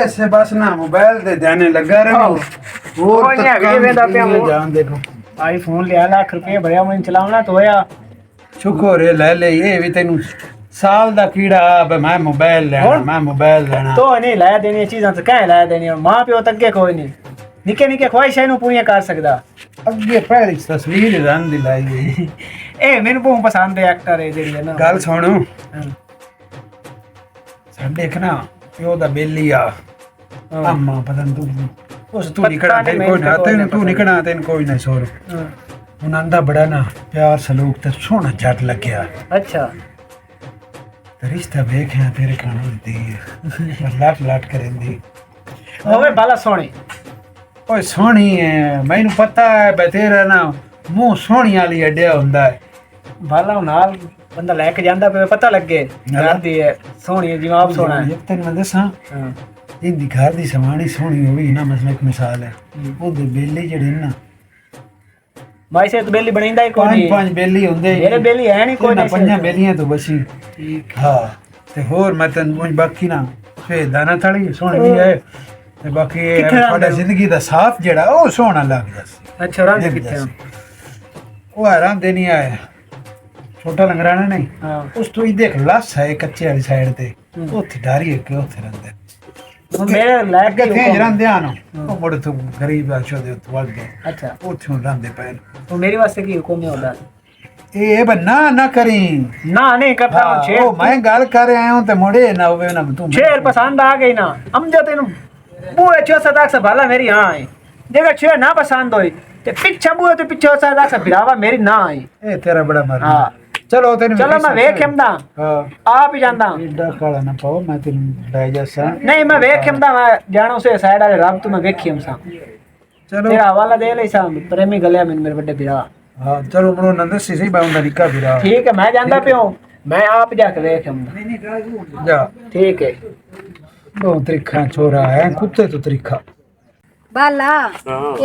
ऐसे बस ना मोबाइल दे जाने लगा रहे वो नहीं वेंदा पे जान देखो आईफोन लिया लाख रुपये भरिया मैं चलावना तो होया शुक्र है ले ले ये भी तेन साल दा कीड़ा बे मैं मोबाइल लेना तो नहीं लाया देनी चीज़ां तो क्या लाया देनी मां प्यो तक के कोई नहीं निके निके ख्वाहिशां नु पूरी कर सकदा अगे पहली तस्वीर रन दिलाई गई ए मैंने बहुत पसंद है एक्टर है जेडी है ना गल सुनो देखना प्यो दा बेली आ अम्मा पता नहीं तू उस तू निकड़ा तेन कोई ना तेन तू निकड़ा तेन कोई ना सोर उनंदा बड़ा ना प्यार सलूक ते सोना जट लग्या अच्छा रिश्ता वेख है तेरे खाने दी है लाट लाट करेंदी ओए बाला सोनी ओए सोनी है मैनू पता है बे तेरा ना मुंह सोनी वाली अड्डा हुंदा है बाला नाल बंदा लेके जांदा पे पता लगे घर दी है सोनी जिवें आप सोना है एक तेन मैं दसां हां इंदी घर दी समानी सोनी होवी ना मतलब एक मिसाल है ओदे बेली जेड़े ना भाई से तो बेली बनैंदा ही कोनी पांच बेली हुंदे मेरे बेली है नहीं कोई ना पंजा बेलियां तो बसी ठीक हां ते होर मैं तन मुझ बाकी ना फे दाना थड़ी सोनी भी है ते बाकी साडा जिंदगी दा साथ जेड़ा ओ सोना लग जस अच्छा रंग किथे ओ आराम देनी आया छोटा लंगराना नहीं हां उस तो ही देख लस है कच्चे वाली साइड ते ओथे डारी है कि ओथे रंदे मेरे लायक के थे रंदे आनो ओ मुड़ तो गरीब आछो दे तो वग गए अच्छा ओथे रंदे पैर तो मेरी वास्ते की हुक्म है होदा ए बन्ना ना करी ना नहीं करता हूं छेड़ ओ मैं गल कर आया हूं ते मुड़े ना होवे ना तू छेड़ पसंद आ गई ना हम जो तेनु बुए छो सदा से भला मेरी हां है जेकर छेड़ ना पसंद होई ते पीछे बुए ते पीछे सदा से भिरावा मेरी ना आई ए तेरा बड़ा मर हां चलो तेन चलो मैं वेख हमदा हां आप ही जानदा एडा काला ना पाओ मैं तेन ले जासा नहीं मैं वेख हमदा मैं जानो से साइड वाले राम तू मैं वेखी हमसा चलो तेरा हवाला दे ले सा प्रेमी गलिया में मेरे बड़े भिरा हां चलो मनो नंद सी बाउंडा निका भिरा ठीक है मैं जानदा पियो मैं आप जाके वेख हमदा जा ठीक है दो त्रिखा छोरा है कुत्ते तो त्रिखा बाला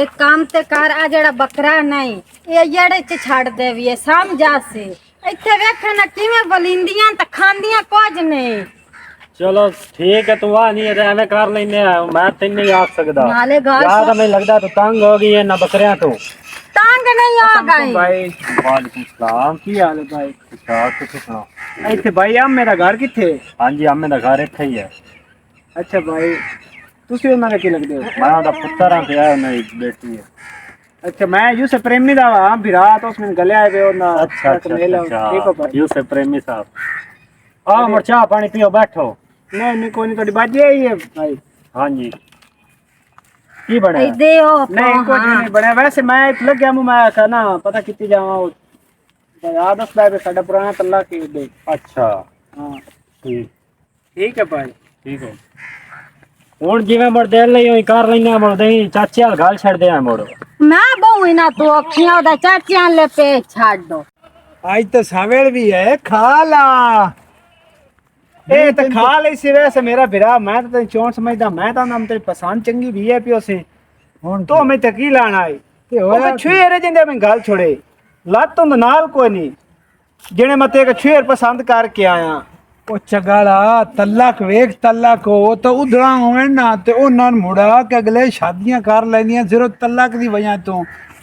एक काम ते कर आ जड़ा बकरा नहीं ये जड़े च छड़ देवी है समझा से इथे वेख ना किवें बलिंदियां त खांदियां कुछ नहीं चलो ठीक है तू आ नहीं एवें कर लेने मैं तेन नहीं आ सकदा नाले गाल यार हमें लगदा तो तंग हो गई है ना बकरियां तो टांग नहीं आ गई भाई वालेकुम सलाम की हाल है भाई ठीक कुछ सुनाओ इथे भाई आ मेरा घर किथे हां जी हमें दा घर इथे ही है अच्छा भाई ਤੁਸੀਂ ਉਹਨਾਂ ਦੇ ਕੀ ਲੱਗਦੇ ਹੋ मैं ਉਹਦਾ ਪੁੱਤਰ ਹਾਂ ਤੇ ਆ ਮੇਰੀ ਬੇਟੀ ਹੈ अच्छा मैं यूसुफ प्रेमी दा हां भिरा तो उसमें गले आए वे ना अच्छा अच्छा ठीक हो भाई यूसुफ प्रेमी साहब आ मोर चाह पानी पियो बैठो नहीं नहीं कोई नहीं थोड़ी बाजी आई है भाई हां जी की बने दे ओ नहीं कुछ नहीं बने वैसे मैं लग गया मैं कहा ना पता कितनी जावा याद दस बैग साडा पुराना तल्ला के दे अच्छा हां ठीक ठीक है भाई ठीक है ਹੁਣ ਜਿਵੇਂ ਮੁੜ ਦੇ ਲਈ ਹੋਈ ਕਰ ਲੈਣਾ ਮੁੜ ਦੇ ਚਾਚੇ ਹਾਲ ਗੱਲ ਛੱਡ ਦੇ ਆ ਮੁੜ मैं बहु ना तो अखियां ओदा चाचियां ले पे छाड़ दो आज तो सावेल भी है खा ला ए तो खा ले सी वैसे मेरा भिरा मैं तो तेरी चोण समझदा मैं तो नाम तेरी पसंद चंगी भी है पियो से हुन तो मैं तकी लाना आई ते ओ होया छुएरे जिंदे में गल छोड़े लत तो नाल कोई नहीं जिने मते के छुएर पसंद करके आया ओ चगाला तलाक वेख तलाक हो तो उधड़ा होवे ना ते ओनां मुड़ा के अगले शादियां कर लेंदियां सिर्फ तलाक दी वजह तो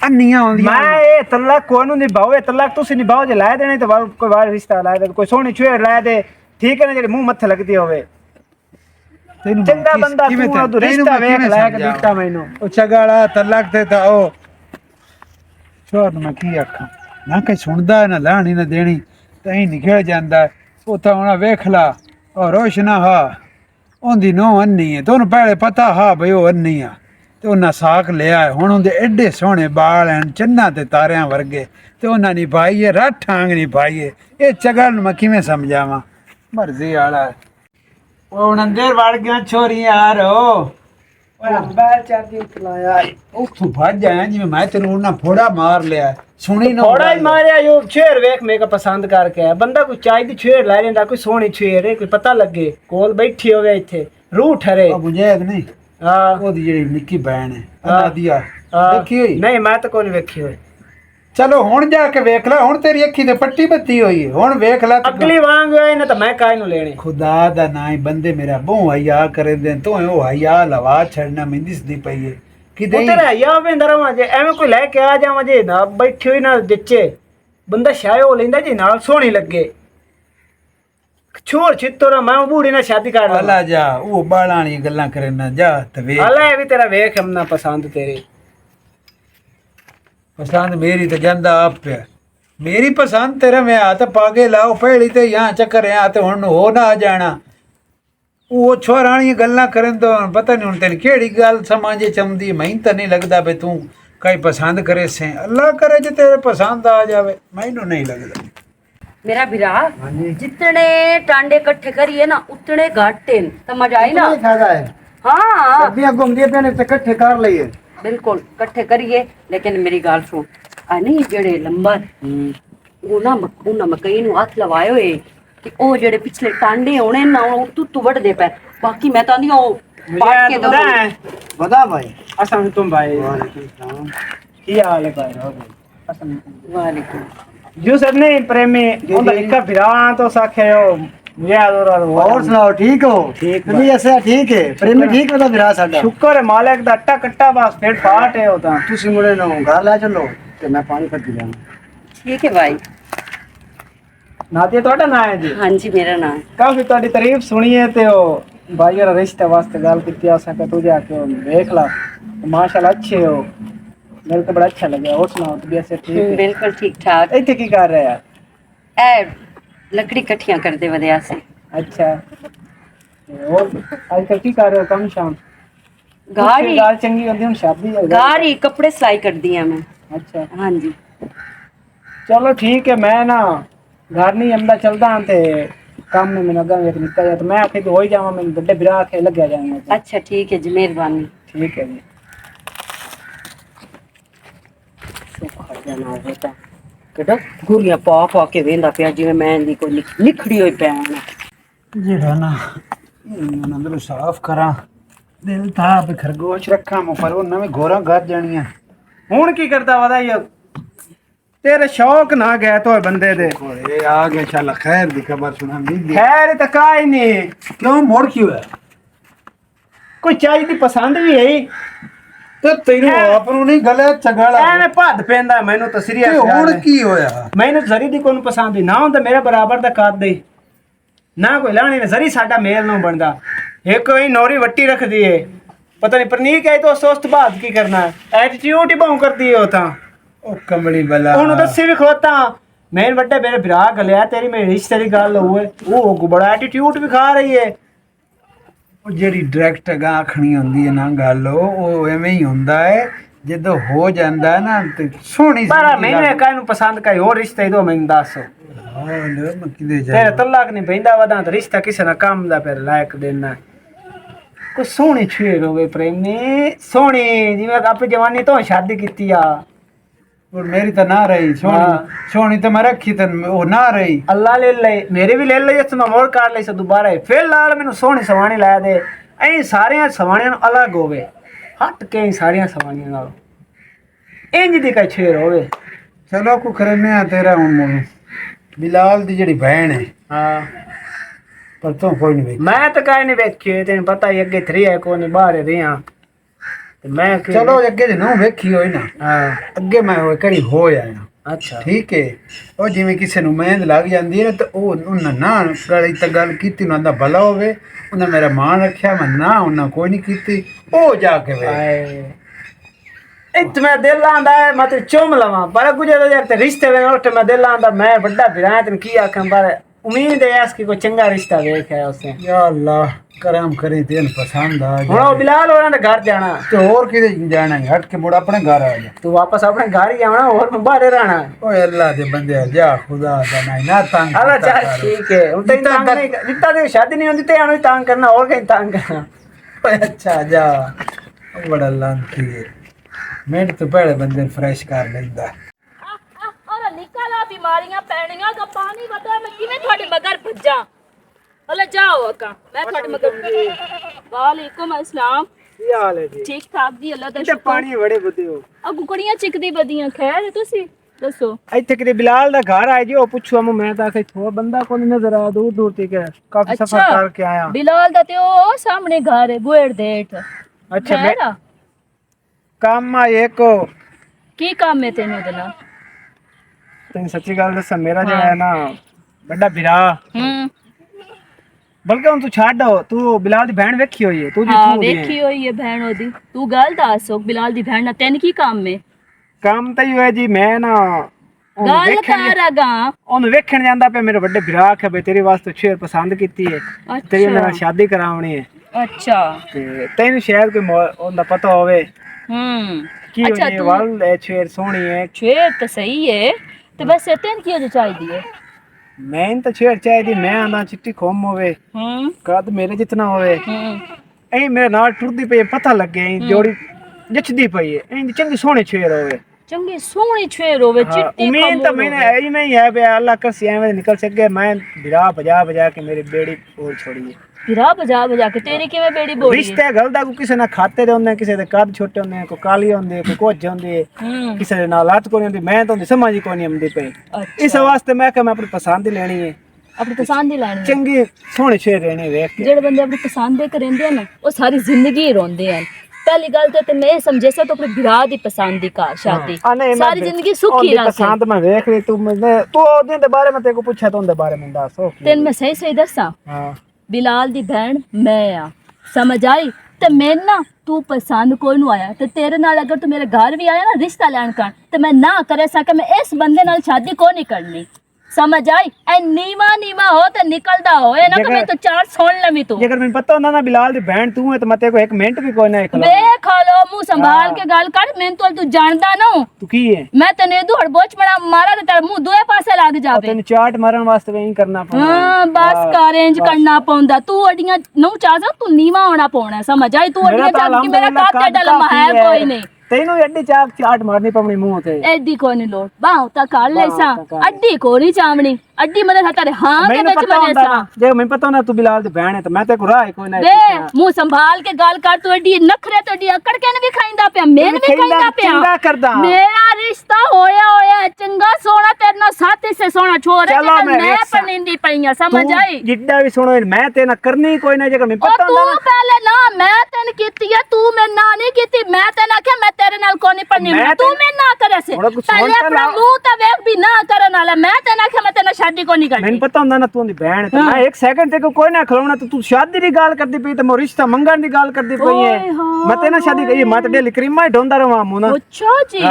अन्नियां होंदियां मैं ए तलाक कोनु निभावे तलाक तुसी निभाओ जे लाए देने तो कोई बार रिश्ता लाए दे कोई सोनी छुएर लाए दे ठीक है ना जेड़े मुंह मथे लगदी होवे तेनू चंगा बंदा तू रिश्ता वेख लाए के दिखता मैनू ओ चगाला तलाक ते ता ओ छोर मैं की आखां ना कहीं सुनदा ना लाणी ना देनी तई निकल जांदा ਉਹ ਤਾਂ ਉਹਨਾਂ ਵੇਖ ਲਾ ਉਹ ਰੋਸ਼ਨਾ ਹਾ ਉਹਦੀ ਨੋ ਅੰਨੀ ਹੈ ਤੁਹਾਨੂੰ ਪਹਿਲੇ ਪਤਾ ਹਾ ਬਈ ਉਹ ਅੰਨੀ ਆ ਤੇ ਉਹਨਾਂ ਸਾਕ ਲਿਆ ਹੁਣ ਉਹਦੇ ਐਡੇ ਸੋਹਣੇ ਬਾਲ ਹਨ ਚੰਨਾਂ ਤੇ ਤਾਰਿਆਂ ਵਰਗੇ ਤੇ ਉਹਨਾਂ ਨੇ ਭਾਈ ਇਹ ਰਾਠਾਂਗ ਨਹੀਂ ਭਾਈ ਇਹ ਚਗਲ ਨੂੰ ਮੈਂ ਕਿਵੇਂ ਸਮਝਾਵਾਂ ਮਰਜ਼ੀ ਵਾਲਾ ਉਹ ਹੁਣ ਅੰਦਰ ਵੜ ਗਿਆ ਛੋਰੀ ਯਾਰ ਉਹ बैल चादी चलाया ਉੱਥੋਂ ਭੱਜ ਆਇਆ ਜਿਵੇਂ ਮੈਂ ਤੈਨੂੰ ਉਹਨਾਂ ਫੋੜਾ ਮਾਰ ਲਿਆ ਸੁਣੀ ਨਾ थोड़ा ही मारिया यो छेर वेख मेरे का पसंद करके है बंदा कोई चाय दी छेर ला लेंदा कोई सोहनी छेर है कोई पता लगे कोल बैठी होवे इथे रूह ठहरे ਉਹ ਬੁਝੇਦ ਨਹੀਂ हां ਉਹਦੀ ਜਿਹੜੀ ਨਿੱਕੀ ਭੈਣ ਹੈ ਹਾਂ। ਨਾਦੀਆ हाँ। ਦੇਖੀ ਹੋਈ नहीं मैं तो कोई नहीं वेखी होई ਚਲੋ ਹੁਣ ਜਾ ਕੇ ਵੇਖ ਲੈ, ਹੁਣ ਤੇਰੀ ਅੱਖੀ ਤੇ ਪੱਟੀ ਬੱਤੀ ਹੋਈ ਹੈ, ਹੁਣ ਵੇਖ ਲੈ ਤੂੰ। ਅਗਲੀ ਵਾਂਗ ਹੋਏ ਨਾ ਤਾਂ ਮੈਂ ਕਾਇ ਨੂੰ ਲੈਣੇ। ਖੁਦਾ ਦਾ ਨਾਂ ਹੀ ਬੰਦੇ ਮੇਰਾ ਬਹੁ ਹਯਾ ਕਰੇ ਦੇ ਤੂੰ ਉਹ ਹਯਾ ਲਵਾ ਛੱਡਣਾ ਮੈਂ ਦਿਸਦੀ ਪਈ ਹੈ ਕਿਤੇ ਉਹ ਤੇਰਾ ਹਯਾ ਵੇਂਦਾ ਰਵਾਂ ਜੇ ਐਵੇਂ ਕੋਈ ਲੈ ਕੇ ਆ ਜਾਵਾਂ ਜੇ ਨਾ ਬੈਠੀ ਹੋਈ ਨਾਲ ਦਿੱਚੇ ਬੰਦਾ ਸ਼ਾਇ ਹੋ ਲੈਂਦਾ ਜੇ ਨਾਲ ਸੋਹਣੀ ਲੱਗੇ। ਛੋੜ ਛਿੱਤੋਰਾ ਮੈਂ ਬੂੜੀ ਨਾਲ ਸ਼ਾਦੀ ਕਰ ਲਾ। ਹਲਾ ਜਾ ਉਹ ਬਾਲਾਂ ਵਾਲੀਆਂ ਗੱਲਾਂ ਕਰੇ ਨਾ ਜਾ ਤੇ ਵੇਖ। ਹਲਾ ਇਹ ਵੀ ਤੇਰਾ ਵੇਖ ਹਮਨਾ ਪਸੰਦ ਤੇਰੇ ਪਸੰਦ ਮੇਰੀ ਤੇ ਜਾਂਦਾ ਆਪ ਪਿਆ ਮੇਰੀ ਪਸੰਦ ਤੇਰੇ ਮੈਂ ਹੱਥ ਪਾਗੇ ਲਾਓ ਪਹਿਲੀ ਤੇ ਯਹਾਂ ਚੱਕਰ ਆ ਤੇ ਹੁਣ ਹੋ ਨਾ ਆ ਜਾਣਾ। ਉਹ ਛੋਰਾਣੀਆਂ ਗੱਲਾਂ ਕਰਨ ਤੋਂ ਪਤਾ ਨਹੀਂ ਹੁਣ ਤੈਨੂੰ ਕਿਹੜੀ ਗੱਲ ਸਮਾਜੇ ਚੰਦੀ ਮੈਨੂੰ ਤਾਂ ਨਹੀਂ ਲੱਗਦਾ ਵੀ ਤੂੰ ਕਈ ਪਸੰਦ ਕਰੇ ਸੇ ਅੱਲਾ ਕਰੇ ਜੇ ਤੇਰੇ ਪਸੰਦ ਆ ਜਾਵੇ ਮੈਨੂੰ ਨਹੀਂ ਲੱਗਦਾ। मेरा बिरा जितने टांडे इकट्ठे करिए ना उतने घाटे समझ आई ना। हाँ घूमदी पे इकट्ठे कर लिए बिल्कुल इकट्ठे करिए लेकिन मेरी गाल सुन आ नहीं जेड़े लंबर वो ना मकई नु हाथ लवाए होए कि ओ जेड़े पिछले टांडे होने ना तू वड़ दे पे बाकी मैं तो नहीं ओ पाट के दो बता भाई असम तुम भाई की हाल है भाई असम वालेकुम जो सब नहीं प्रेमी उनका इक्का फिरा तो साखे हो मुझे और सुनाओ ठीक हो? ठीक नहीं ऐसा ठीक है प्रेमी ठीक होता फिरा साडा शुक्र है मालिक दा अट्टा कट्टा बस पेट फाट है होता तुसी मुड़े नो घर ले चलो ते मैं पानी भर जाऊं। ठीक है भाई। नादिया तोड़ा ना है जी। हाँ जी मेरा नाम काफी तोड़ी तारीफ सुनी है ते ओ भाई और रिश्ते वास्ते गल कीती आसा के तुझे आके देख ला माशाल्लाह अच्छे हो मेरे को बड़ा अच्छा लगा। और सुनाओ तबीयत से ठीक है? बिल्कुल ठीक ठाक। इत्थे की कर रहे हैं ए लकड़ी कट्ठियां करते वदया से। अच्छा और आजकल की कर रहे हो कम शाम गाड़ी गाल चंगी होती है शादी है गाड़ी कपड़े सिलाई कर दिया मैं। अच्छा हाँ जी चलो ठीक है मैं ना घर नहीं अंदा चलदा हां ते काम में मैंने अगर निकल जाए तो मैं आखिर हो ही जावा मैं बड़े बिरा के लग जाएंगे। अच्छा ठीक है जी मेहरबानी। ठीक है जी ਕਿਡਾ ਗੁਰੀਆਂ ਪਾ ਕੇ ਵੇਂਦਾ ਪਿਆ ਜਿਵੇਂ ਮੈਂ ਦੀ ਕੋਈ ਨਿਖੜੀ ਹੋਈ ਪੈਣ। ਜਿਹੜਾ ਨਾ ਇਹਨਾਂ ਅੰਦਰੋਂ ਸਾਫ਼ ਕਰਾਂ ਦਿਲ ਤਾਂ ਵੀ ਖਰਗੋਸ਼ ਰੱਖਾਂ ਮੈਂ ਪਰ ਉਹ ਨਵੇਂ ਘੋਰਾਂ ਗੱਜ ਜਾਣੀਆਂ। ਹੁਣ ਕੀ ਕਰਦਾ ਵਦਾ ਇਹ ਤੇਰੇ ਸ਼ੌਕ ਨਾ ਗਏ ਤੋਏ ਬੰਦੇ ਦੇ ਓਏ ਆ ਗਿਆ ਚੱਲ ਖੈਰ ਦੀ ਖਬਰ ਸੁਣਾਂਗੀ। ਖੈਰ ਤਾਂ ਕਾਈ ਨਹੀਂ ਕਿਉਂ ਮੋੜ ਕਿਉਂ ਹੈ ਕੋਈ ਚਾਹੀ ਦੀ ਪਸੰਦ ਵੀ ਹੈ ਤੇ ਤੈਨੂੰ ਆਪ ਨੂੰ ਨਹੀਂ ਗਲੇ ਚਗਾਲਾ ਐਵੇਂ ਭੱਦ ਪੈਂਦਾ ਮੈਨੂੰ ਤਾਂ ਸੀਰੀਅਸ ਹੁਣ ਕੀ ਹੋਇਆ ਮੈਨੂੰ ਜ਼ਰੀ ਦੀ ਕੋਈ ਪਸੰਦ ਹੀ ਨਾ ਹੁੰਦਾ ਮੇਰੇ ਬਰਾਬਰ ਦਾ ਕੱਦ ਦੇ ਨਾ ਕੋਈ ਲਾਣੀ ਨੇ ਜ਼ਰੀ ਸਾਡਾ ਮੇਲ ਨੂੰ ਬਣਦਾ ਇੱਕ ਕੋਈ ਨੌਰੀ ਵੱਟੀ ਰੱਖਦੀ ਏ ਪਤਾ ਨਹੀਂ ਪਰਨੀਕ ਹੈ ਤਾਂ ਸੋਸਤ ਬਾਤ ਕੀ ਕਰਨਾ ਐਟੀਟਿਊਡ ਹੀ ਬਾਉ ਕਰਦੀ ਓ ਤਾਂ ਉਹ ਕਮਲੀ ਬਲਾ ਉਹਨੂੰ ਦੱਸੀ ਵੀ ਖੋਤਾ ਮੈਂ ਵੱਡੇ ਮੇਰੇ ਭਰਾ ਗਲਿਆ ਤੇਰੀ ਮੇਰੀ ਰਿਸ਼ਤੇ ਦੀ ਗੱਲ ਹੋਏ ਉਹ ਬੜਾ ਐਟੀਟਿਊਡ ਵੀ ਖਾ ਰਹੀ ਏ। ਉਹ ਜਿਹੜੀ ਡਾਇਰੈਕਟ ਅਗਾਂਹ ਆਖਣੀ ਹੁੰਦੀ ਹੈ ਨਾ ਗੱਲ ਉਹ ਐਵੇਂ ਹੀ ਹੁੰਦਾ ਹੈ ਜਦੋਂ ਹੋ ਜਾਂਦਾ ਨਾ ਤੇ ਸੋਹਣੀ ਪਰ ਮੈਨੂੰ ਇਹ ਕਾਹਨੂੰ ਪਸੰਦ ਕਾਈ ਹੋਰ ਰਿਸ਼ਤੇ ਦੋ ਮੈਨੂੰ ਦੱਸ ਮੈਂ ਕਿਤੇ ਜਾ ਤੇਰੇ ਤਲਾਕ ਨਹੀਂ ਪੈਂਦਾ ਵਦਾਂ ਤਾਂ ਰਿਸ਼ਤਾ ਕਿਸੇ ਨਾਲ ਕੰਮ ਦਾ ਫਿਰ ਲਾਇਕ ਦੇਣਾ ਕੋਈ ਸੋਹਣੀ ਛੇੜ ਹੋਵੇ ਪ੍ਰੇਮੀ ਸੋਹਣੀ ਜਿਵੇਂ ਆਪਣੀ ਜਵਾਨੀ ਤੋਂ ਸ਼ਾਦੀ ਕੀਤੀ ਆ और मेरी तो ना रही सोनी तो मैं रखी तो वो ना रही अल्लाह ले ले मेरी भी ले ले इस मैं मोड़ काट ले से दोबारा फिर लाल मैंने सोहनी सवानी ला दे ऐ सारियां सवानियां अलग होवे हट के सारियां सवानियां नाल इंज दी का छेड़ होवे। चलो को करने आ तेरा हूं बिलाल दी जेड़ी बहन है हां पर तो कोई नहीं मैं तो काई नहीं वेखे तेन पता ही अगे थरी है कोनी बाहर रिया ते मैं चलो अगे जे नो वेखी होई ना हां अगे मैं होए करी हो आया अच्छा ठीक है ਉਹ ਜਿਵੇਂ ਕਿਸੇ ਨੂੰ ਮਹਿੰਦ ਲੱਗ ਜਾਂਦੀ ਹੈ ਨਾ ਤੇ ਉਹ ਉਹਨਾਂ ਨਾ ਗਲੀ ਤੇ ਗੱਲ ਕੀਤੀ ਉਹਨਾਂ ਦਾ ਭਲਾ ਹੋਵੇ ਉਹਨਾਂ ਮੇਰਾ ਮਾਣ ਰੱਖਿਆ ਮੈਂ ਨਾ ਉਹਨਾਂ ਕੋਈ ਨਹੀਂ ਕੀਤੀ ਉਹ ਜਾ ਕੇ ਵੇ ਇੱਥੇ ਮੈਂ ਦਿਲ ਆਂਦਾ ਮੈਂ ਤੇ ਚੁੰਮ ਲਵਾਂ ਪਰ ਗੁਜਰ ਯਾਰ ਤੇ ਰਿਸ਼ਤੇ ਵੇ ਉੱਠ ਮੈਂ ਦਿਲ ਆਂਦਾ ਮੈਂ ਵੱਡਾ ਵਿਰਾਂ ਤੈਨੂੰ ਕੀ ਆਖਾਂ ਪਰ ਉਮੀਦ ਹੈ ਇਸ ਕੀ ਕੋਈ ਚੰਗਾ ਰਿਸ਼ਤਾ ਵੇਖਿਆ ਉਸੇ ਯਾ ਅੱਲਾ ਕਰਮ ਕਰੇ ਤੈਨੂੰ ਪਸੰਦ ਆ ਹੁਣ ਉਹ ਬਿਲਾਲ ਹੋਰਾਂ ਦੇ ਘਰ ਜਾਣਾ ਤੇ ਹੋਰ ਕਿਤੇ ਜਾਣਾ ਹੈ ਹਟ ਕੇ ਮੁੜ ਆਪਣੇ ਘਰ ਆ ਜਾ ਤੂੰ ਵਾਪਸ ਆਪਣੇ ਘਰ ਹੀ ਆਉਣਾ ਹੋਰ ਮੈਂ ਬਾਹਰ ਰਹਿਣਾ ਓਏ ਅੱਲਾ ਦੇ ਬੰਦੇ ਜਾ ਖੁਦਾ ਦਾ ਨਾ ਤੰਗ ਅੱਲਾ ਚੱਲ ਠੀਕ ਹੈ ਹੁਣ ਤੈਨੂੰ ਤੰਗ ਨਹੀਂ ਜਿੱਤਾ ਦੀ ਸ਼ਾਦੀ ਨਹੀਂ ਹੁੰਦੀ ਤੇ ਆਨੂੰ ਤੰਗ ਕਰਨਾ ਹੋਰ ਕहीं ਤੰਗ ਕਰਨਾ ਓਏ ਅੱਛਾ ਜਾ ਬੜਾ ਲਾਂਤੀ ਹੈ ਮੈਂ ਤਾਂ ਪਹਿਲੇ ਬੰਦੇ ਫਰੈਸ਼ ਕਰ ਲੈਂਦਾ और निकला बीमारियां पैनियां का पानी बता मैं किवें थोड़े मगर भज्जा अल्लाह जाओ अका मैं थोड़े मगर वालेकुम अस्सलाम ਕੀ ਹਾਲ ਹੈ ਜੀ ठीक ठाक जी अल्लाह दा ਤੇ शुक्र ਪਾਣੀ ਬੜੇ ਬੁੱਧੇ ਹੋ आ गुकड़ियां चिकदी बदियां खैर है तुसी दसो ਇੱਥੇ ਕਿਤੇ ਬਿਲਾਲ ਦਾ ਘਰ ਆਏ ਜੀ ਉਹ ਪੁੱਛੂ ਮੈਂ ਤਾਂ ਕਿ ਥੋੜਾ ਬੰਦਾ ਕੋਈ ਨਜ਼ਰ ਆ ਦੂਰ ਦੂਰ ਤੱਕ ਕਾਫੀ ਸਫਰ अच्छा ਕਰਕੇ ਆਇਆ बिलाल दा ते ओ सामने घर है बुएड़ देठ अच्छा मैं है ना ਕੰਮ ਆ ਇੱਕ की काम है तेन ओदे नाल ਤੈਨੂੰ ਸੱਚੀ ਗੱਲ ਦੱਸਾਂ ਮੇਰਾ ਜਿਹੜਾ ਹੈ ਨਾ ਵੱਡਾ ਵੀਰਾ ਬਲਕਿ ਹੁਣ ਤੂੰ ਛੱਡ ਤੂੰ ਬਿਲਾਲ ਦੀ ਭੈਣ ਵੇਖੀ ਹੋਈ ਹੈ ਤੂੰ ਜੀ हाँ ਤੂੰ वेखी होई है बहन ओदी तू गल दस ओ बिलाल दी बहन ना तेन की काम है ਕੰਮ ਤਾਂ ਹੀ ਹੋਇਆ ਜੀ ਮੈਂ ਨਾ ਉਹਨੂੰ गल ਵੇਖਣ कर अगा ਉਹਨੂੰ ਵੇਖਣ ਜਾਂਦਾ ਪਿਆ ਮੇਰੇ ਵੱਡੇ ਵੀਰਾ ਆਖਿਆ ਬਈ ਤੇਰੇ ਵਾਸਤੇ ਸ਼ੇਰ ਪਸੰਦ ਕੀਤੀ ਹੈ ਤੇਰੀ ਉਹਦੇ ਨਾਲ ਸ਼ਾਦੀ ਕਰਾਉਣੀ ਹੈ अच्छा ਤੇ ਤੈਨੂੰ ਸ਼ਾਇਦ ਕੋਈ ਉਹਦਾ ਪਤਾ ਹੋਵੇ ਕੀ अच्छा ਹੋਣੀ तू ਵੱਲ ਹੈ ਸ਼ੇਰ ਸੋਹਣੀ ਹੈ छेड़ तो सही है तो बस तेन की जो चाहिए है ਮੈਂ ਤਾਂ ਛੇੜ ਚਾਹੀਦੀ ਮੈਂ ਆਣਾ ਚਿੱਟੀ ਖੋਮ ਹੋਵੇ ਕੱਦ ਮੇਰੇ ਜਿਤਨਾ ਹੋਵੇ ਐ ਮੇਰੇ ਨਾਲ ਟੁਰਦੀ ਪਈ ਪਤਾ ਲੱਗੇ ਐਂ ਜੋੜੀ ਜੱਚਦੀ ਪਈ ਹੈ ਐਂ ਚੰਗੀ ਸੋਹਣੀ ਛੇੜ ਹੋਵੇ चंगी सोहनी छेड़ होवे चिट्टी उम्मीद तो मैंने ऐ में ही है बे अल्लाह कर सिया में निकल सके मैं बिरा बजा बजा के मेरी बेड़ी बोल छोड़ी है फिरा बजा के तेरी किवें बेड़ी बोली रिश्ते गलदा को किसी ना खाते दे होंदे किसी दे कद छोटे होंदे को काली होंदे को कोच होंदे किसी दे नाल हाथ कोनी होंदी मैं तो समझ ही कोनी आंदी पे इस वास्ते मैं कि मैं अपनी पसंद ही लेनी है अपनी पसंद ही लेनी चंगी सोहनी छेड़ रहनी देख के जेड़े बंदे अपनी पसंद दे करेंदे ना वो सारी जिंदगी रोंदे हैं पहली गल तो मैं समझे सा तो अपने बिरा दी पसंद दी का शादी सारी जिंदगी सुखी रह पसंद मैं देख ली तू ओदे दे बारे में तेरे को पूछा तो उनके बारे में दस तेन मैं सही सही दसा हां बिलाल दी बहन मैं आ समझ आई ते मैं ना तू पसंद कोई नु आया ते तेरे नाल अगर तू मेरे घर भी आया ना रिश्ता लेन कर ते मैं ना करे सके मैं इस बंदे नाल शादी को नहीं करनी समझ आई ए नीमा हो ते निकलदा हो ए ना कि मैं तो चार सुन लवी तू जेकर मैं पता होंदा ना बिलाल दी बहन तू है तो मैं तेरे को एक मिनट भी कोई ना खलो वे खालो मुंह संभाल के गल कर मैं तो तू जानदा ना तू की है मैं तने दू हड़बोच बड़ा मारा ते तेरा मुंह दोए पासे लग जावे तेन चाट मारन वास्ते वही करना पड़दा हां बस का अरेंज करना पौंदा तू अडियां नौ चाह तू नीवा होना पौना समझ आई तू अडियां चाह कि मेरा काट डल है कोई नहीं तेनू एडी चाट मारनी पवनी मुंह ते एडी कोई नहीं लोट बाहु ता कर ले सा अड्डी कोनी चावनी अड्डी मदद हतारे हां के बच मने सा जे मैं पता ना तू बिलाल दी बहन है तो मैं ते को राह कोई ना बे मुंह संभाल के गाल कर तू एडी नखरे तो एडी अकड़ के भी खाइंदा पे मेन भी खाइंदा पे चंगा करदा मेरा रिश्ता होया चंगा सोना तेरे ना साथी से सोना छोरे के मैं पनिंदी पईया समझ आई जिड्डा भी सुनो मैं ते ना करनी कोई ना जगह मैं पता तू पहले ना मैं तन कीती है तू मैं ना नहीं कीती मैं तन आखे मैं तेरे नाल कोनी पढ़नी तू मैं ना करे से पहले अपना मुंह तो वेख भी ना करन वाला मैं तन आखे मैं तेना शादी को नहीं करनी मैंने पता होंदा ना तू दी बहन तो मैं एक सेकंड ते कोई ना खलोना तो तू शादी दी गाल करदी पई ते मो रिश्ता मंगन दी गाल करदी पई है मैं तेना शादी कही मैं ते डेली क्रीमा ही ढोंदा रहवा मुंह ना अच्छा जी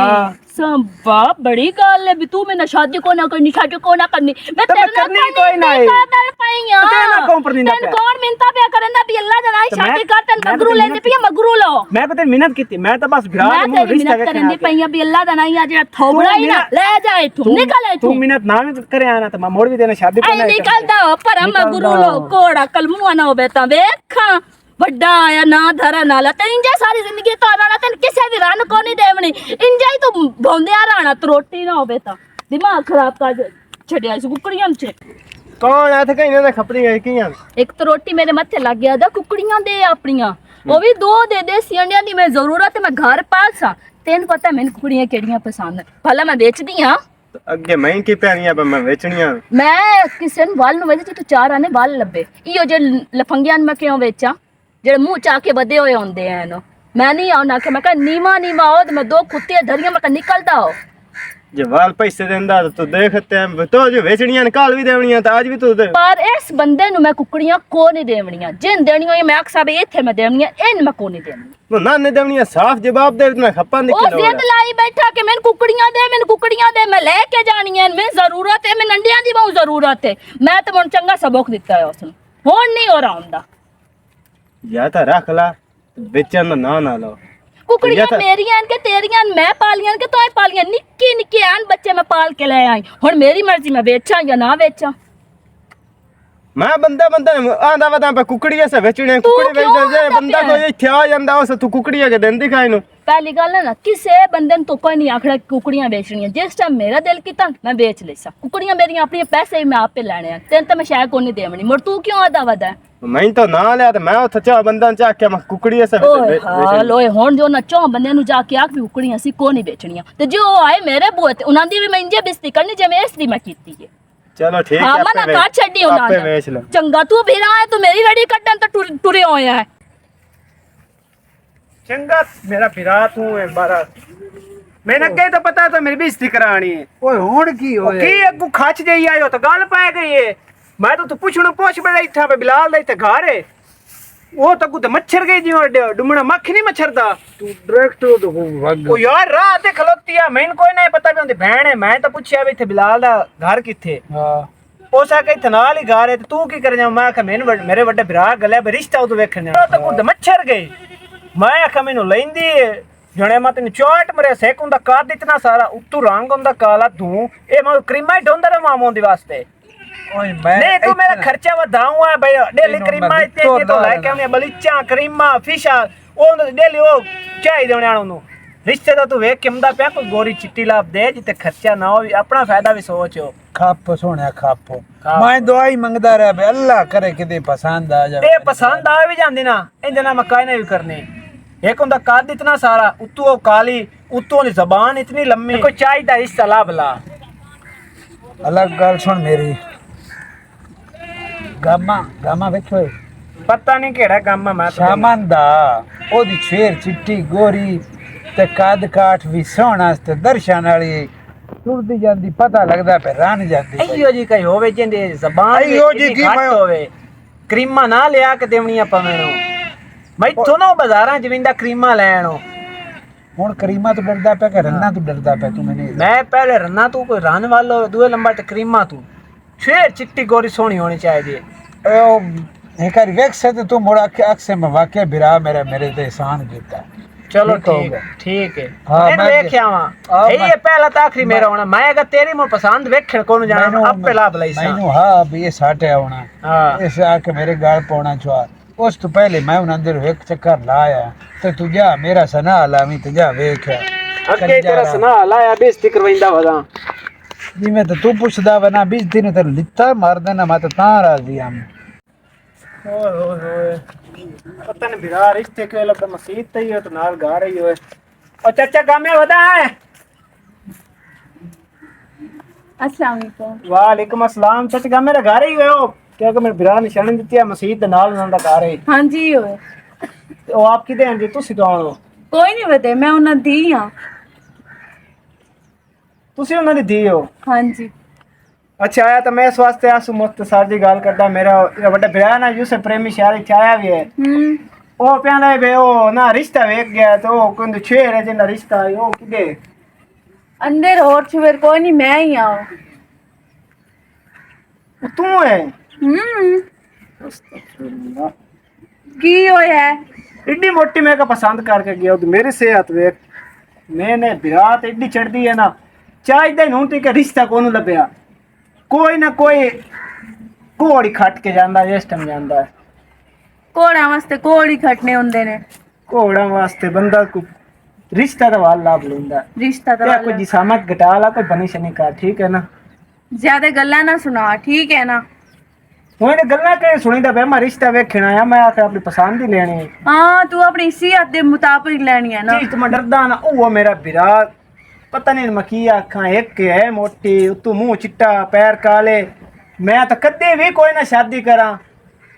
संभा बड़ी गाल है भी तू मैं शादी को ना करनी शादी को ना करनी मैं तेरे नाल करनी कोई ना कर पईया तेना कौन पर निंदा तन कौन मिनता पे करंदा भी अल्लाह जना शादी कर तन मगरू लेंदे पई मगरू लो मैं को तेरी मिन्नत कीती मैं तो बस विराट मैं तेरी मिन्नत करंदी पईया भी अल्लाह दा ना या जेड़ा थोबड़ा ही ना ले जाए तू निकल आई तू मिन्नत ना भी करे आना तो मैं मोड़ भी देना शादी को नहीं निकलदा पर मगरू लो कोड़ा कलमुआ ना होवे ता वेखा ਵੱਡਾ ਆਇਆ ਨਾ ਧਰਾ ਨਾਲਾ ਤੇ ਇੰਜਾ ਸਾਰੀ ਜ਼ਿੰਦਗੀ ਤੋਂ ਰਾਣਾ ਤੈਨੂੰ ਕਿਸੇ ਵੀ ਰਨ ਕੋ ਨਹੀਂ ਦੇਵਣੀ ਇੰਜਾ ਹੀ ਤੂੰ ਭੌਂਦਿਆ ਰਾਣਾ ਤਰੋਟੀ ਨਾ ਹੋਵੇ ਤਾਂ ਦਿਮਾਗ ਖਰਾਬ ਕਰ ਛੱਡਿਆ ਸੀ ਕੁਕੜੀਆਂ ਚ ਕੌਣ ਆ ਤੇ ਕਹਿੰਦੇ ਨੇ ਖਪਰੀਆਂ ਕੀਆਂ ਇੱਕ ਤਰੋਟੀ ਮੇਰੇ ਮੱਥੇ ਲੱਗ ਗਿਆ ਦਾ ਕੁਕੜੀਆਂ ਦੇ ਆਪਣੀਆਂ ਉਹ ਵੀ ਦੋ ਦੇ ਦੇ ਸਿਆਣਿਆਂ ਦੀ ਮੈਂ ਜ਼ਰੂਰਤ ਮੈਂ ਘਰ ਪਾਲਸਾਂ ਤੈਨੂੰ ਪਤਾ ਮੈਨੂੰ ਕੁਕੜੀਆਂ ਕਿਹੜੀਆਂ ਪਸੰਦ ਭਲਾ ਮੈਂ ਵੇਚਦੀ ਹਾਂ ਅੱਗੇ ਮੈਂ ਕੀ ਪੈਣੀਆਂ ਪਰ ਮੈਂ ਵੇਚਣੀਆਂ ਮੈਂ ਕਿਸੇ ਨੂੰ ਵੱਲ ਨੂੰ ਵੇਚ ਤੂੰ ਚਾਰ ਆਨੇ ਵੱਲ ਲੱਭੇ ਇਹੋ ਜੇ ਲਫੰਗਿਆਂ ਮੈਂ ਕਿਉਂ ਵੇਚਾਂ ਜਿਹੜੇ ਮੂੰਹ ਚਾ ਕੇ ਵਧੇ ਹੋਏ ਹੁੰਦੇ ਆ ਇਹਨੂੰ ਮੈਂ ਨਹੀਂ ਆਉਣਾ ਕਿ ਮੈਂ ਕਹ ਨੀਵਾ ਹੋ ਤੇ ਮੈਂ ਦੋ ਕੁੱਤੇ ਧਰੀਆਂ ਮੈਂ ਨਿਕਲਦਾ ਹੋ ਜੇ ਵਾਲ ਪੈਸੇ ਦਿੰਦਾ ਤੂੰ ਦੇਖਤੇ ਤੋ ਜੋ ਵੇਚਣੀਆਂ ਕਾਲ ਵੀ ਦੇਵਣੀਆਂ ਤਾਂ ਅੱਜ ਵੀ ਤੂੰ ਪਰ ਇਸ ਬੰਦੇ ਨੂੰ ਮੈਂ ਕੁਕੜੀਆਂ ਕੋ ਨਹੀਂ ਦੇਵਣੀਆਂ ਜਿੰਨ ਦੇਣੀਆਂ ਹੋਈ ਮੈਂ ਅਕਸਾ ਵੀ ਇੱਥੇ ਮੈਂ ਦੇਵਣੀਆਂ ਇਹਨ ਮੈਂ ਕੋ ਨਹੀਂ ਦੇਵਣੀ ਨਾ ਨਹੀਂ ਦੇਵਣੀਆਂ ਸਾਫ਼ ਜਵਾਬ ਦੇ ਮੈਂ ਖੱਪਾਂ ਦੀ ਉਹ ਜ਼ਿੱਦ ਲਾਈ ਬੈਠਾ ਕਿ ਮੈਨੂੰ ਕੁਕੜੀਆਂ ਦੇ ਮੈਂ ਲੈ ਕੇ ਜਾਣੀਆਂ ਮੈਂ ਜ਼ਰੂਰਤ ਹੈ ਮੈਂ ਅੰਡਿਆਂ ਦੀ ਬਹੁਤ ਜ਼ਰੂਰਤ ਹੈ ਮੈਂ ਤਾਂ ਹੁਣ ਚੰਗਾ ਸਬਕ ਦਿੱਤਾ ਹੈ ਉਸ ਨੂੰ ਹੁਣ ਨਹੀਂ ਹੋ ਰਹਾ ਹੁੰਦਾ ਜਾਂ ਤਾਂ ਰੱਖ ਲਾ ਵੇਚਣ ਦਾ ਨਾ ਲਓ कुकड़ियां मेरियां के तेरियां मैं पालियां के तोय पालियां निक्की निक्की आन बच्चे मैं पाल के ले आई हुन मेरी मर्जी मैं बेचा या ना बेचा मैं बंदा आंदा वदा पे कुकड़ियां से बेचने कुकड़ी बेच दे बंदा कोई इत्थे आ ਜਾਂਦਾ ਉਸ ਤੂੰ ਕੁਕੜੀਆਂ ਕੇ ਦਿੰਦੀ ਖਾਈ ਨੂੰ पहली गल है ना किसे बंदे तो कोई नहीं आखड़ा कुकड़ियां बेचनियां जिस टाइम मेरा दिल कीता मैं बेच लेसा कुकड़ियां मेरियां अपने पैसे ही मैं आप पे लेने तेन तो मैं शायद को नहीं देवनी मुड़ तू क्यों आदा वदा मैं तो ना लिया तो मैं उत्थे चा बंदा चा के मैं कुकड़ी ऐसे ਓਏ ਹਾਲ ਓਏ ਹੁਣ ਜੋ ਨਾ ਚੋਂ ਬੰਦਿਆਂ ਨੂੰ ਜਾ ਕੇ ਆਖ ਵੀ ਕੁਕੜੀਆਂ ਸੀ ਕੋ ਨਹੀਂ ਵੇਚਣੀਆਂ ਤੇ ਜੋ ਆਏ ਮੇਰੇ ਬੂਹੇ ਤੇ ਉਹਨਾਂ ਦੀ ਵੀ ਮੈਂ ਇੰਜੇ ਬਿਸਤੀ ਕਰਨੀ ਜਿਵੇਂ ਇਸ ਦੀ ਮੈਂ ਕੀਤੀ ਹੈ चलो ठीक ਹਾਂ है ਮਨਾ ਕਰ ਛੱਡੀ ਉਹਨਾਂ आपे ਨੇ बेच लो ਚੰਗਾ ਤੂੰ ਵੀ ਨਾ ਤੂੰ ਮੇਰੀ ਰੜੀ ਕੱਢਣ ਤਾਂ ਟੁਰੇ ਹੋਇਆ ਹੈ ਚੰਗਾ ਮੇਰਾ ਫਿਰਾ ਤੂੰ ਹੈ ਬਾਰਾ मैंने कही तो पता तो मेरी बेइज्जती करानी है ਓਏ ਹੁਣ ਕੀ ਹੋਇਆ की अगू खच जाई आयो तो गल पै गई है मैं तो पुछणो पोछ बड़ा इथा पे बिलाल दा इथे घर है वो तो कुछ मच्छर गई जी डुमना मक्ख नहीं मच्छर दा ਤੂੰ ਡਾਇਰੈਕਟ ਉਹ ਵਗ ओ यार राह ते खलोती है मैंने कोई नहीं पता भी उनदी बहन है मैं तो पूछया भी इथे बिलाल दा घर किथे ਹਾਂ उस आके इथे नाल ही घर है ते तू की कर जा मैं आखा मैंने मेरे बड़े भरा गले पे रिश्ता उदो वेखण तो कुछ मच्छर गई मैं आखा मैनू लैंदी जने मैं तेन चोट मरे सेक हुंदा कद इतना सारा उत्तू रंग हुंदा काला तू ए मैं क्रीमा ही ढोंदा रहा मामों दी वास्ते ਓਏ ਮੈਂ नहीं तू मेरा खर्चा वधाऊं है भाई डेली नहीं, क्रीमा मैं इतने तो की तो ना लेके आने बलीचा क्रीमा फिशा ओ डेली ओ चाय देने वालों नु रिश्ते दा तू वेख किमदा पे कोई गोरी चिट्टी लाभ दे जिते खर्चा ना हो अपना फायदा भी सोचो ਖੱਪ ਸੋਹਣਿਆ ਖੱਪ ਖੱਪ। ਮੈਂ ਦਵਾਈ ਮੰਗਦਾ ਰਿਹਾ ਬੇ ਅੱਲਾ ਕਰੇ ਕਿਤੇ ਪਸੰਦ ਆ ਜਾਵੇ ए पसंद आ भी जांदी ना इंदे ना मकाई ने भी करनी एक हुंदा कद इतना सारा उत्तू ओ काली उत्तू दी जबान इतनी लंबी कोई चाय दा हिस्सा ला भला ਅਲੱਗ ਗੱਲ ਸੁਣ ਮੇਰੀ ਗਾਮਾ ਵੇਖੋ पता नहीं केड़ा काम है मैं तो ਸ਼ਾਮਨ ਦਾ ਉਹਦੀ ਛੇਰ ਚਿੱਟੀ ਗੋਰੀ ਤੇ ਕੱਦ ਕਾਠ ਵੀ ਸੋਹਣਾ ਤੇ ਦਰਸ਼ਨ ਵਾਲੀ ਟੁਰਦੀ ਜਾਂਦੀ ਪਤਾ ਲੱਗਦਾ ਪੈ ਰਨ ਜਾਂਦੀ ਪਈ। अयो जी कई होवे जिंदे जबान अयो जी की घट मैं- होवे क्रीमा ना लिया के देवनी ਆਪਾਂ ਮੈਨੂੰ ਮੈਂ ਦੋਨੋਂ ਬਾਜ਼ਾਰਾਂ ਚ ਵਿੰਦਾ ਕਰੀਮਾਂ ਲੈਣੋ ਹੁਣ ਕਰੀਮਾ ਤੋਂ ਡਰਦਾ ਪਿਆ ਕਿ ਰੰਨਾ ਤੋਂ ਡਰਦਾ ਪਿਆ ਤੂੰ ਮੈਨੂੰ ਮੈਂ ਪਹਿਲੇ ਰੰਨਾ ਤੂੰ ਕੋਈ ਰਨ ਵਾਲੋ ਦੂਏ ਨੰਬਰ ਤੇ ਕਰੀਮਾ ਤੂੰ ਛੇਰ ਚਿੱਟੀ ਗੋਰੀ ਸੋਹਣੀ ਹੋਣੀ ਚਾਹੀਦੀ ਹੈ ਉਹ ਇੱਕ ਵਾਰੀ ਵੇਖ ਤੇ ਤੂੰ ਮੁੜਾ ਕੇ ਅਕਸੇ ਮੈਂ ਵਾਕਿਆ ਬਿਰਾ ਮੇਰੇ ਤੇ ਇਹਸਾਨ ਕੀਤਾ ਚਲੋ ठीक हो ठीक गया। ठीक है हाँ, मैं मैं- देखिया वहां हाँ, ये पहला तो आखिरी मेरा होना मैं अगर तेरी मुझे पसंद वेखण कोन जाना आपे ला भलाई सा ਮੈਨੂੰ ਹਾਂ ਵੀ ਇਹ ਸਾਟਿਆ ਹੋਣਾ हां ਇਸ ਆ ਕੇ ਮੇਰੇ ਗਾਲ ਪਾਉਣਾ ਚੁਆ ਉਸ ਤੋਂ ਪਹਿਲੇ ਮੈਂ ਉਹਨਾਂ ਅੰਦਰ ਇੱਕ ਚੱਕਰ ਲਾਇਆ ਤੇ ਤੂੰ ਜਾ ਮੇਰਾ ਸਨਾ ਲਾਵੀਂ ਤੇ ਜਾ ਵੇਖ ਅੱਗੇ ਤੇਰਾ ਸੁਨਾ ਲਾਇਆ ਬੇਇੱਜ਼ਤੀ ਕਰਵਾయింਦਾ ਵਦਾ ਜਿਵੇਂ ਤਾਂ ਤੂੰ ਪੁੱਛਦਾ ਵਾ ਨਾ ਵੀ ਤੈਨੂੰ ਤੇ ਲਿੱਤਾ ਮਾਰ ਦੇਣਾ ਮੈਂ ਤਾਂ ਰਾਜ਼ੀ ਆਂ ओए ओए ओए पता नहीं बिहार रिश्ते के लग मस्जिद ते ही हो तो नाल गा रही हो और चाचा गामे वदा है अस्सलाम वालेकुम वालेकुम अस्सलाम चाचा गामे गा रही हो क्या कि मेरे बिहार निशानी ਦਿੱਤੀ ਹੈ ਮਸਜਿਦ ਦੇ ਨਾਲ ਉਹਨਾਂ ਦਾ ਘਰ ਹੈ हाँ जी होए ਤੇ ਉਹ ਆਪ ਕਿਤੇ ਆਂਦੇ ਤੁਸੀਂ ਕੌਣ ਹੋ कोई नहीं बते मैं उन्हें दी हाँ ਤੁਸੀਂ ਉਹਨਾਂ ਦੀ ਧੀ ਹੋ हाँ जी अच्छा आया तो मैं इस वास्ते आसू मुख्तसर दी गल करदा मेरा बड़ा भरा ना यूसुफ प्रेमी शहर च आया भी है ओ प्याले बे ओ ना रिश्ता वेख गया तो ओ कोंद छेर है जिंदा रिश्ता है ओ किदे अंदर और छुवर कोई नहीं मैं ही आऊँ तू है की होया है इड्डी मोटी मैं का पसंद करके गया तो मेरी सेहत वेख मैंने बिरात इड्डी चढ़दी है ना चाय दे नूं ती का रिश्ता कोनु लभया कोई ना कोई घोड़ी खट के जांदा जिस टाइम जांदा है घोड़ा वास्ते घोड़ी खटने होंदे ने घोड़ा वास्ते बंदा को रिश्ता दा वाल लाभ लैंदा रिश्ता तो ते कोई जिसामत घटा ला कोई बनी शनी कर ठीक है ना ज्यादा गल्ला ना सुना ठीक है ना हुण गल्ला के सुनीदा बे मैं रिश्ता वेखण आया मैं आखिर अपनी पसंद ही लेनी है हाँ तू अपनी सेहत के मुताबिक लेनी है ना चीज तो मैं डरदा ना ओ मेरा बिरा पता नहीं मैं की आखां एक है मोटी तू मुंह चिट्टा पैर काले मैं तो कदे भी कोई ना शादी करा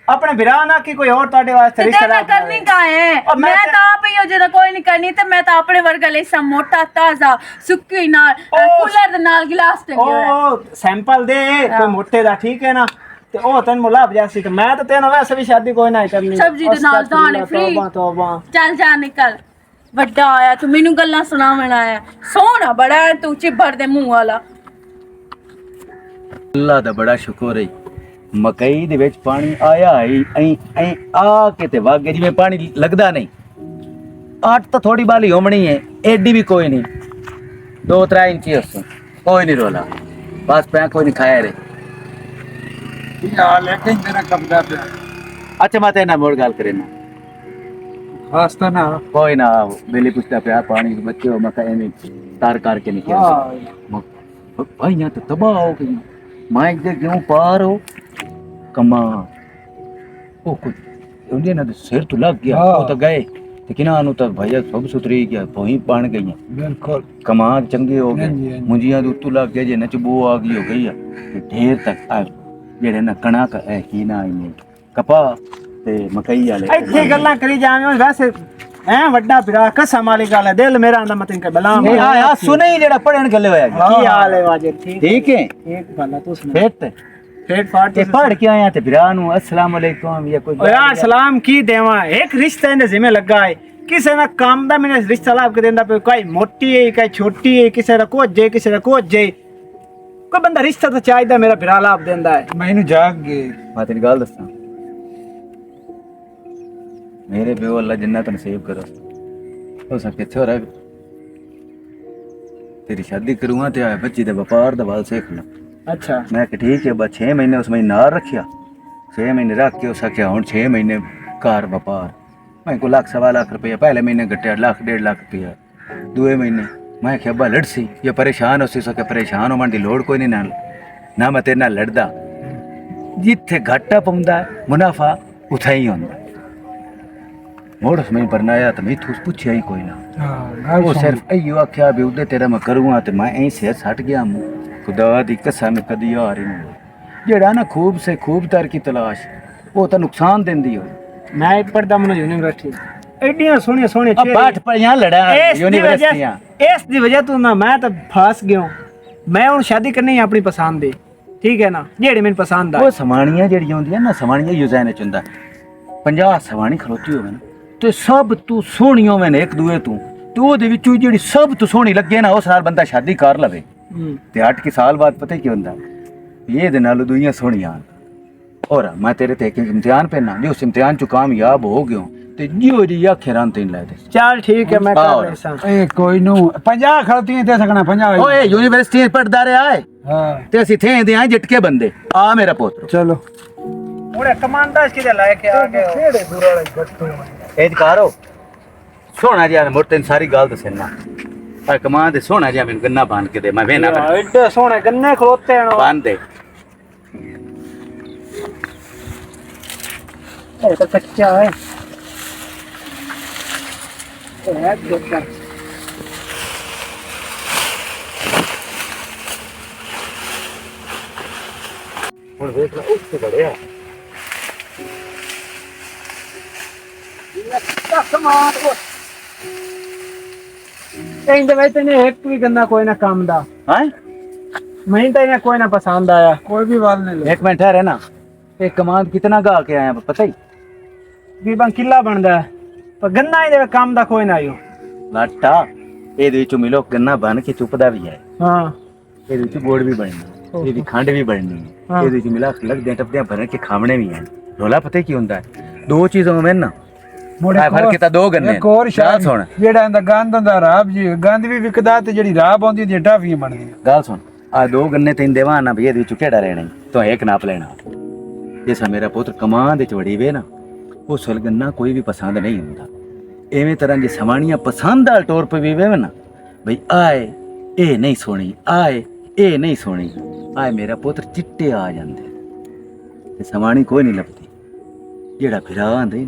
अपने बिरा ना की कोई और ताड़े वास्ते ते रिश्ता तेरे लाभ करनी का है और मैं मैं तो आप ही हो जरा कोई नहीं करनी ते मैं तो अपने वर्गा ले सा मोटा ताजा सुक्की हुई नाल कूलर दे नाल गिलास टंगे हुए ओ सैंपल दे कोई मोटे दा ठीक है ना ते ओ तन मुलाब जासी तो मैं तो तेन वैसे भी शादी कोई ना करनी सब्जी दे नाल दाने फ्री तौबा तौबा चल जा निकल ਵੱਡਾ ਆਇਆ ਤੂੰ ਮੈਨੂੰ ਗੱਲਾਂ ਸੁਣਾਉਣ ਆਇਆ ਸੋਹਣਾ ਬੜਾ ਹੈ ਤੂੰ ਚਿੱਬੜ ਦੇ ਮੂੰਹ ਵਾਲਾ ਅੱਲਾ ਦਾ ਬੜਾ ਸ਼ੁਕਰ ਹੈ ਮਕਈ ਦੇ ਵਿੱਚ ਪਾਣੀ ਆਇਆ ਹੈ ਐ ਆ ਕੇ ਤੇ ਵਾਗੇ ਜਿਵੇਂ ਪਾਣੀ ਲੱਗਦਾ ਨਹੀਂ ਆਟ ਤਾਂ ਥੋੜੀ ਬਾਲੀ ਹੋਣੀ ਹੈ ਐਡੀ ਵੀ ਕੋਈ ਨਹੀਂ 2-3 ਇੰਚ ਉਸ ਕੋਈ ਨਹੀਂ ਰੋਲਾ ਬਸ ਪੈ ਕੋਈ ਨਹੀਂ ਖਾਇਆ ਰੇ ਕੀ ਹਾਲ ਹੈ ਕਿ ਮੇਰਾ ਕਬਜ਼ਾ ਪਿਆ ਅੱਛਾ ਮੈਂ ਤੇ ਨਾ ਮੋੜ ਗੱਲ ਕਰੇ ਨਾ ਵਾਸਤਾ ਨਾ ਕੋਈ ਨਾ ਬੇਲੀ ਪੁੱਛਦਾ ਪਿਆ ਪਾਣੀ ਬੱਚੇ ਹੋ ਮਕਾ ਐਵੇਂ ਤਾਰ ਕਰਕੇ ਨਹੀਂ ਕਿਹਾ ਭਾਈ ਨਾ ਤਾਂ ਤਬਾਹ ਹੋ ਗਈ ਮੈਂ ਜੇ ਕਿਉਂ ਪਾਰ ਹੋ ਕਮਾ ਉਹ ਕੁਝ ਉਹਦੇ ਨਾਲ ਸਿਰ ਤੋਂ ਲੱਗ ਗਿਆ ਹਾਂ। ਉਹ ਤਾਂ ਗਏ ਤੇ ਕਿਨਾਂ ਨੂੰ ਤਾਂ ਭਈਆ ਸਭ ਸੁਥਰੀ ਗਿਆ ਭੋਈ ਬਣ ਗਈਆਂ ਬਿਲਕੁਲ ਕਮਾਦ ਚੰਗੇ ਹੋ ਗਏ ਹਾਂਜੀ, ਹਾਂਜੀ। ਮੁੰਜੀਆਂ ਦੇ ਉੱਤੋਂ ਲੱਗ ਗਿਆ ਜੇ ਨਚ ਬੋ ਆ ਗਈ ਹੋ ਗਈ ਆ ਤੇ ਢੇਰ ਤੱਕ ਆ ਜਿਹੜੇ ਨਾ ਕਣਕ ਹੈ ਕੀ ਨਾ ਇਹਨੇ ਕਪਾਹ ਤੇ ਮਕਈ ਵਾਲੇ ਇੱਥੇ ਗੱਲਾਂ ਕਰੀ ਜਾਵੇਂ ਵੈਸੇ ਐ ਵੱਡਾ ਭਰਾ ਕਸਮ ਵਾਲੀ ਗੱਲ ਹੈ ਦਿਲ ਮੇਰਾ ਆਂਦਾ ਮਤਨ ਕੇ ਬਲਾ ਇਹ ਆ ਸੁਣੇ ਹੀ ਜਿਹੜਾ ਪੜਨ ਗੱਲੇ ਹੋਇਆ ਜੀ। ਕੀ ਹਾਲ ਹੈ ਵਾਜੇ ਠੀਕ ਠੀਕ ਹੈ ਠੀਕ ਭਲਾ ਤੂੰ ਸੁਣਾ ਫਿਰ ਤੇ ਫੇਟ ਫਾਟ ਤੇ ਪੜ ਕੇ ਆਇਆ ਤੇ ਭਰਾ ਨੂੰ ਅਸਲਾਮ ਅਲੈਕੁਮ ਜਾਂ ਕੋਈ ਓ ਯਾਰ ਸਲਾਮ ਕੀ ਦੇਵਾਂ ਇੱਕ ਰਿਸ਼ਤਾ ਇਹਦੇ ਜ਼ਿੰਮੇ ਲੱਗਾ ਹੈ ਕਿਸੇ ਦਾ ਕੰਮ ਦਾ ਮੈਨੂੰ ਰਿਸ਼ਤਾ ਲਾਭ ਕੇ ਦਿੰਦਾ ਪਿਆ ਕੋਈ ਮੋਟੀ ਹੈ ਕੋਈ ਛੋਟੀ ਹੈ ਕਿਸੇ ਦਾ ਕੁਝ ਹੈ ਕਿਸੇ ਦਾ ਕੁਝ ਹੈ ਕੋਈ ਬੰਦਾ ਰਿਸ਼ਤਾ ਤਾਂ ਚਾਹੀਦਾ ਮੇਰਾ ਭਰਾ ਲਾਭ ਦਿੰਦਾ ਹੈ ਮੈਨੂੰ ਜਾਗ ਗਏ ਮੈਂ ਤੇਰੀ ਗੱਲ ਦੱਸਾਂ ਮੇਰੇ ਪਿਓ ਅੱਲਾ ਜन्नत नसीब करो हो सके थे रह तेरी शादी करूँगा ते आए बच्ची दे व्यापार दा वाल सीख ला अच्छा मैं कि ठीक है बस 6 महीने उसमें नार रखिया 6 महीने रख के उस आख्या हुण 6 महीने कार व्यापार मैं को लाख सवा लाख रुपया पहले महीने घटिया लाख 1.5 लाख रुपया दूए महीने मैं आख्या अब्बा लड़सी या परेशान हो सके परेशान होने की लोड़ कोई नहीं ना मैं तेरे नाल लड़दा जिथे घाटा पौंदा मुनाफा उथे ही होंदा मोड़ उसमें परनाया तो मैं थूस पूछया ही कोई ना ਹਾਂ वो सिर्फ अयो आख्या भी उदे तेरा मैं करूँगा तो मैं यहीं से हट गया हूँ खुदा दी कसम कदी आ रही हूँ जेड़ा ना खूब से खूब तर की तलाश वो तो नुकसान देंदी हो मैं पढ़दा मन यूनिवर्सिटी एडियां सोहणियां सोहणियां अब बाट पर यहाँ लड़ा यूनिवर्सिटियां इस दी वजह तो ना मैं तो फंस गया मैं हुण शादी करनी है अपनी पसंद दी ठीक है ना जेड़ी मैनू पसंद वो आ समाणियां जेड़ियां होंदियां ना समाणियां यूज़ाने च हुंदा 50 समाणी खलोती होवे ना ते सब तू सोहणी होवे ना एक दूए तू ते ओदे विचों जेड़ी सब तू सोहणी लगे ना उस नाल बंदा शादी कर लवे ते 8 साल बाद पता की हुंदा ये दे नाल दुइयां सोहणियां और मैं तेरे ते एक इम्तिहान पेना जो उस इम्तिहान चो कामयाब हो गयो ते जियो जी आखे रान तीन ला दे चल ठीक है मैं कर लेसा ਇਹ ਕੋਈ ਨੂੰ 50 ਖਲਤੀਆਂ ਤੇ ਸਕਣਾ 50 ओए यूनिवर्सिटी पढ़दा रहा है ਹਾਂ ते ਅਸੀਂ थे दे आए झटके बंदे आ मेरा पुत्र ਚਲੋ हुणे कमांदा इसके लायक आ गए केड़े दूर वाले गट्टू एजकारो सोना जी मुड़ तेन सारी गल दसना पर कमां दे सोना जी मैनू गन्ना बांध के दे मैं वेना एडे सोहणे गन्ने खलोते हैं बांध दे ये तो कच्चा है है गोटा हुण देख ला उससे बड़े इंदे ਵਿੱਚ ਨੇ ਇੱਕ ਵੀ ਗੰਨਾ ਕੋਈ ਨਾ ਕੰਮ ਦਾ हैं ਮੈਨੂੰ ਤਾਂ ਇਹਨੇ ਕੋਈ ਨਾ ਪਸੰਦ ਆਇਆ ਕੋਈ ਵੀ ਵਾਲ ਨਹੀਂ एक मिनट ठहरे ना ये कमांड कितना गा के आया पता ही ਵੀ ਬੰ ਕਿੱਲਾ ਬਣਦਾ ਹੈ। ਪਰ ਗੰਨਾ ਇਹਦੇ ਵਿੱਚ ਕੰਮ ਦਾ ਕੋਈ ਨਾ ਆਇਓ लाटा ਇਹਦੇ ਵਿੱਚੋਂ ਮਿਲੋ ਗੰਨਾ ਬਣ ਕੇ ਚੁੱਪਦਾ ਵੀ ਹੈ ਹਾਂ ਇਹਦੇ ਵਿੱਚ ਗੁੜ ਵੀ ਬਣਨਾ ਇਹਦੀ ਖੰਡ ਵੀ ਬਣਨੀ ਹਾਂ। ਇਹਦੇ ਵਿੱਚ ਮਿਲਾ ਕੇ ਲੱਗਦੇ ਟੱਪਦੇ ਭਰਨ ਕੇ ਖਾਵਣੇ ਵੀ ਹਨ ਰੋਲਾ ਪਤਾ ਕੀ ਹੁੰਦਾ ਹੈ ਦੋ ਚੀਜ਼ਾਂ में ना ਮੁੜੇ ਆ ਫਰਕ ਤਾਂ ਦੋ ਗੰਨੇ ਇੱਕ ਹੋਰ ਗੱਲ ਸੁਣ ਜਿਹੜਾ ਇਹਦਾ ਗੰਦ ਹੁੰਦਾ ਰਾਬ ਜੀ ਗੰਦ ਵੀ ਵਿਕਦਾ ਤੇ ਜਿਹੜੀ ਰਾਬ ਆਉਂਦੀ ਉਹਦੀਆਂ ਟਾਫੀਆਂ ਬਣਦੀਆਂ ਗੱਲ ਸੁਣ ਆ ਦੋ ਗੰਨੇ ਤੈਨੂੰ ਦੇਵਾਂ ਨਾ ਵੀ ਇਹਦੇ ਵਿੱਚੋਂ ਕਿਹੜਾ ਰਹਿਣਾ ਈ? ਤੂੰ ਇੱਕ ਨਾਪ ਲੈਣਾ ਜਿਸਾ ਮੇਰਾ ਪੁੱਤਰ ਕਮਾਂ ਦੇ ਚ ਵੜੀ ਵੇ ਨਾ ਉਹ ਸੁਲ ਗੰਨਾ ਕੋਈ ਵੀ ਪਸੰਦ ਨਹੀਂ ਹੁੰਦਾ ਐਵੇਂ ਤਰ੍ਹਾਂ ਦੀ ਸਵਾਣੀਆਂ ਪਸੰਦ ਆ ਟੋਰ ਪੇ ਵੀ ਵੇ ਨਾ ਬਈ ਆਏ ਇਹ ਨਹੀਂ ਸੋਣੀ ਆਏ ਇਹ ਨਹੀਂ ਸੋਣੀ ਆਏ ਮੇਰਾ ਪੁੱਤਰ ਚਿੱਟੇ ਆ ਜਾਂਦੇ ਤੇ ਸਵਾਣੀ ਕੋਈ ਨਹੀਂ ਲੱਭਦੀ ਜਿਹੜਾ ਫਿਰਾ ਆਂਦੇ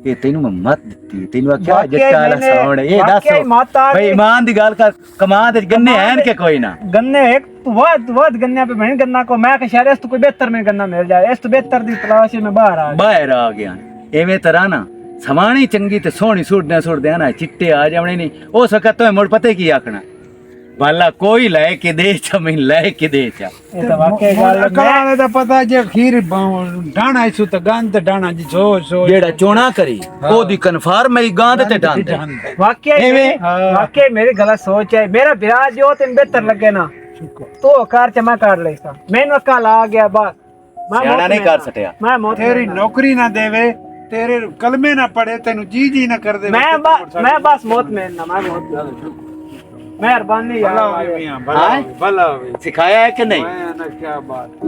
ਇਹ ਤੈਨੂੰ ਮੈਂ ਮਤ ਦਿੱਤੀ ਤੈਨੂੰ ਆਖਿਆ ਵਾਕਿਆ ਜੱਟਾ ਵਾਲਾ ਮੈਨੇ- ਸੌਣ ਇਹ ਵਾਕਿਆ ਦੱਸ ਮਤ ਆ ਬਈ ਗਈ। ਇਮਾਨ ਦੀ ਗੱਲ ਕਰ ਕਮਾਂ ਦੇ ਗੰਨੇ ਐਨ ਕੇ ਕੋਈ ਨਾ गन्ने एक बहुत गन्ने पे मैंने गन्ना को मैं कह शायद इस तो कोई बेहतर में गन्ना मिल जाए इस तो बेहतर दी तलाश में बाहर आ गया ਬਾਹਰ ਆ ਗਿਆ ਐਵੇਂ ਤਰ੍ਹਾਂ ਨਾ ਸਮਾਣੀ ਚੰਗੀ ਤੇ ਸੋਹਣੀ ਸੁੱਟਦੇ ਨਾ ਚਿੱਟੇ ਆ ਜਾਵਣੇ ਨਹੀਂ ਉਹ ਸਕਤ ਤੋਂ ਮੁੜ ਪਤੇ ਕੀ ਆਖਣਾ ਵਾਲਾ ਕੋਈ ਲੈ ਕੇ ਦੇ ਚਮੀਨ ਲੈ ਕੇ ਦੇ ਚਾ ये तो वाकई गल है। ਕਾਲੇ ਦਾ ਪਤਾ ਜੇ ਖੀਰ ਡਾਣਾ ਇਸੂ ਤਾਂ ਗੰਦ ਡਾਣਾ ਜੀ ਸੋ ਜਿਹੜਾ ਚੋਣਾ ਕਰੀ ਉਹਦੀ ਕਨਫਰਮ ਹੈ ਗਾਂਦ ਤੇ ਡਾਂਦ वाकई वाकई मेरी गलत सोच है मेरा विराज जो तेन बेहतर लगे ना तो कार चमा कर ले मैंने कल आ गया बस मैं ਸਿਆਣਾ मौत ਨਹੀਂ में ਕਰ आ। ਸਕਿਆ मैं मौत में ਤੇਰੀ आ। ਨੌਕਰੀ ਨਾ ਦੇਵੇ ਤੇਰੇ ਕਲਮੇ ਨਾ ਪੜੇ ਤੈਨੂੰ ਜੀ ਨਾ ਕਰ ਦੇਵੇ मैं बस मौत में ना मैं मौत में मेहरबानी ਭਲਾ यार ਹੋਵੇ ਮੀਆਂ ਭਲਾ ਹਾਂ? ਹੋਵੇ, ਭਲਾ ਹੋਵੇ ਸਿਖਾਇਆ ਹੈ ਕਿ ਨਹੀਂ ਮੈਂ ਨਾ ਕੀ ਬਾਤ